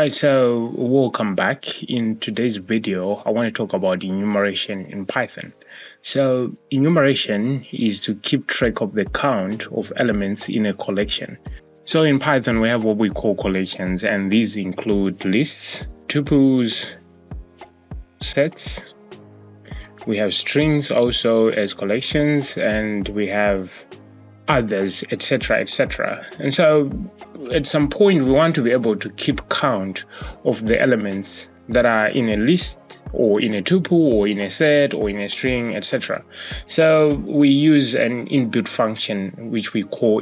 Alright, so welcome back. In today's video, I want to talk about enumeration in Python. So enumeration is to keep track of the count of elements in a collection. So in Python, we have what we call collections, and these include lists, tuples, sets. We have strings also as collections, and we have others, etc., etc. And so at some point we want to be able to keep count of the elements that are in a list or in a tuple or in a set or in a string, etc. So we use an inbuilt function which we call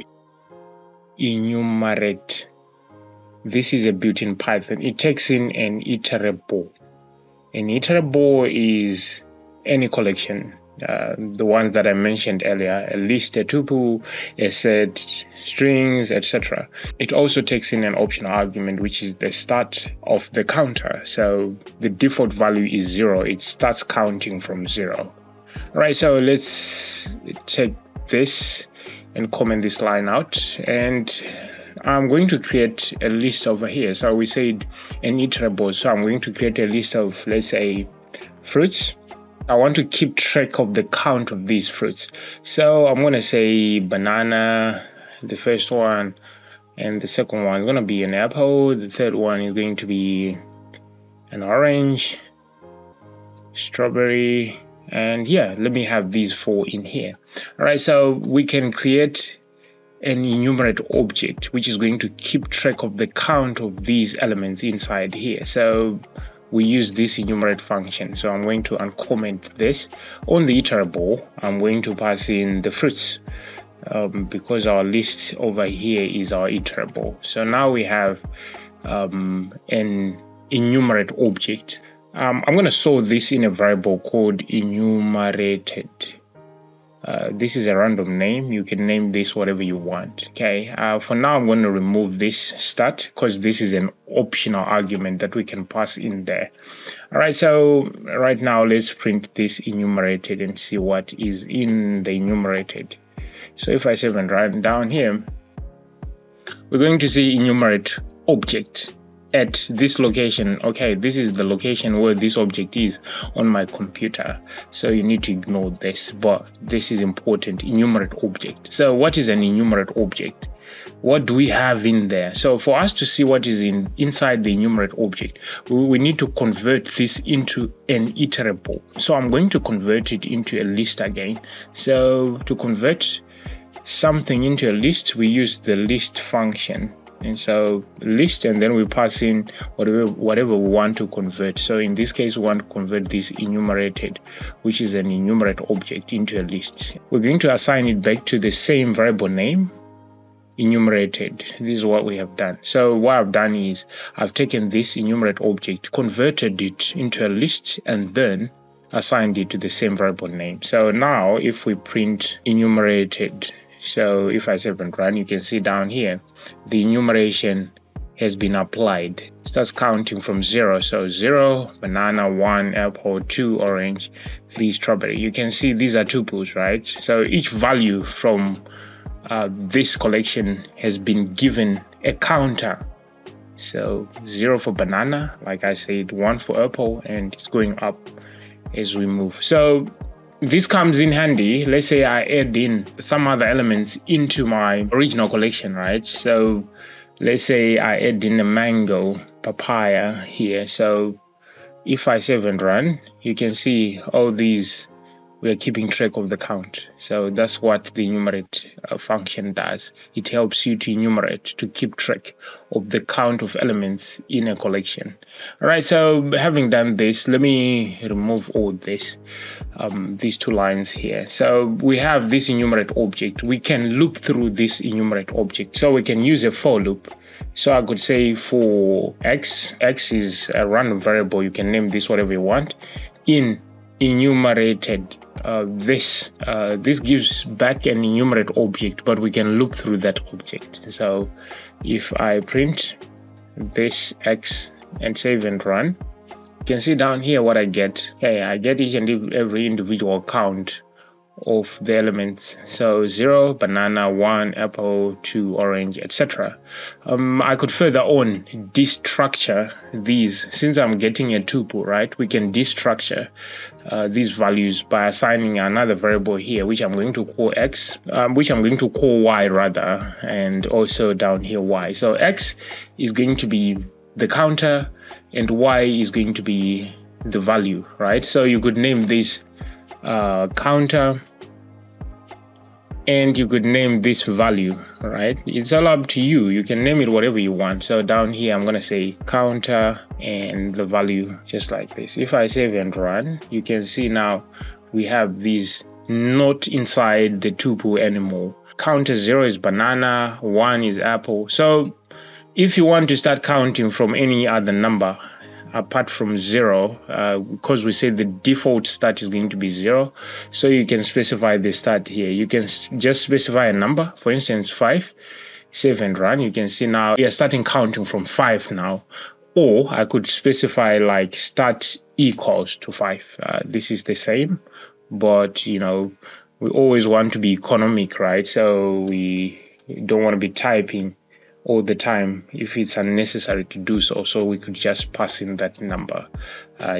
enumerate. This is a built-in Python. It takes in an iterable. An iterable is any collection, the ones that I mentioned earlier, a list, a tuple, a set, strings, etc. It also takes in an optional argument, which is the start of the counter. So the default value is 0. It starts counting from 0. All right, so let's take this and comment this line out, and I'm going to create a list over here. So we said an iterable, so I'm going to create a list of, let's say, fruits. I want to keep track of the count of these fruits. So I'm going to say banana, the first one, and the second one is going to be an apple. The third one is going to be an orange, strawberry, and yeah, let me have these 4 in here. All right, so we can create an enumerate object, which is going to keep track of the count of these elements inside here. So we use this enumerate function. So I'm going to uncomment this. On the iterable, I'm going to pass in the fruits because our list over here is our iterable. So now we have an enumerate object. I'm going to store this in a variable called enumerated. This is a random name. You can name this whatever you want. Okay. For now, I'm going to remove this start because this is an optional argument that we can pass in there. All right. So right now, let's print this enumerated and see what is in the enumerated. So if I save and write down here, we're going to see enumerate object at this location. Okay, this is the location where this object is on my computer, so you need to ignore this, but this is important. Enumerate object. So what is an enumerate object? What do we have in there? So for us to see what is inside the enumerate object, we need to convert this into an iterable. So I'm going to convert it into a list again. So to convert something into a list, we use the list function. And so list, and then we pass in whatever we want to convert. So in this case, we want to convert this enumerated, which is an enumerate object, into a list. We're going to assign it back to the same variable name, enumerated. This is what we have done. So what I've done is I've taken this enumerate object, converted it into a list, and then assigned it to the same variable name. So now if we print enumerated, so if I save and run, you can see down here, the enumeration has been applied. It starts counting from 0. So 0, banana, 1, apple, 2, orange, 3, strawberry. You can see these are tuples, right? So each value from this collection has been given a counter. So 0 for banana, like I said, 1 for apple, and it's going up as we move. So this comes in handy. Let's say I add in some other elements into my original collection, right? So let's say I add in a mango, papaya here. So if I save and run, you can see all these, we're keeping track of the count. So that's what the enumerate function does. It helps you to enumerate, to keep track of the count of elements in a collection. All right, so having done this, let me remove all this, these 2 lines here. So we have this enumerate object. We can loop through this enumerate object. So we can use a for loop. So I could say for x is a random variable. You can name this whatever you want. In enumerated, this gives back an enumerate object, but we can loop through that object. So if I print this x and save and run, you can see down here what I get. Okay, I get each and every individual count of the elements. So 0, banana, 1, apple, 2, orange, etc. I could further on destructure these. Since I'm getting a tuple, right, we can destructure these values by assigning another variable here, which I'm going to call x, which I'm going to call y rather, and also down here y. So x is going to be the counter and y is going to be the value, right? So you could name this counter and you could name this value, right? It's all up to you. You can name it whatever you want. So down here I'm going to say counter and the value, just like this. If I save and run, you can see now we have these not inside the tuple anymore. Counter 0 is banana, 1 is apple. So if you want to start counting from any other number apart from 0, because we said the default start is going to be 0, so you can specify the start here. You can just specify a number, for instance 5, save and run. You can see now we are starting counting from 5 now, or I could specify like start equals to 5. This is the same, but you know, we always want to be economic, right? So we don't want to be typing all the time if it's unnecessary to do so. So we could just pass in that number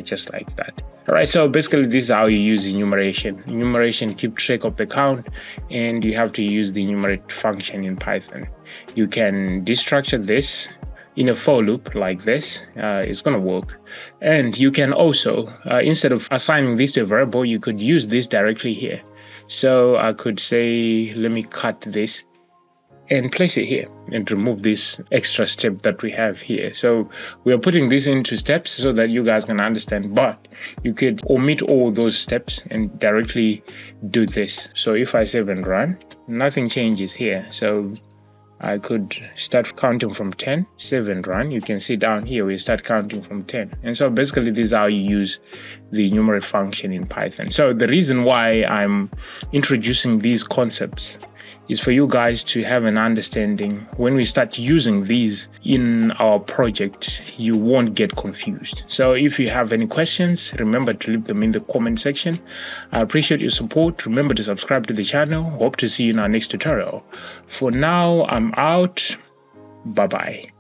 just like that. All right, so basically this is how you use enumeration. Enumeration keep track of the count, and you have to use the enumerate function in Python. You can destructure this in a for loop like this. It's going to work. And you can also, instead of assigning this to a variable, you could use this directly here. So I could say, let me cut this and place it here and remove this extra step that we have here. So we are putting this into steps so that you guys can understand, but you could omit all those steps and directly do this. So if I save and run, nothing changes here. So I could start counting from 10, save and run. You can see down here we start counting from 10. And so basically this is how you use the enumerate function in Python. So the reason why I'm introducing these concepts is for you guys to have an understanding. When we start using these in our project, you won't get confused. So if you have any questions, remember to leave them in the comment section. I appreciate your support. Remember to subscribe to the channel. Hope to see you in our next tutorial. For now, I'm out. Bye-bye.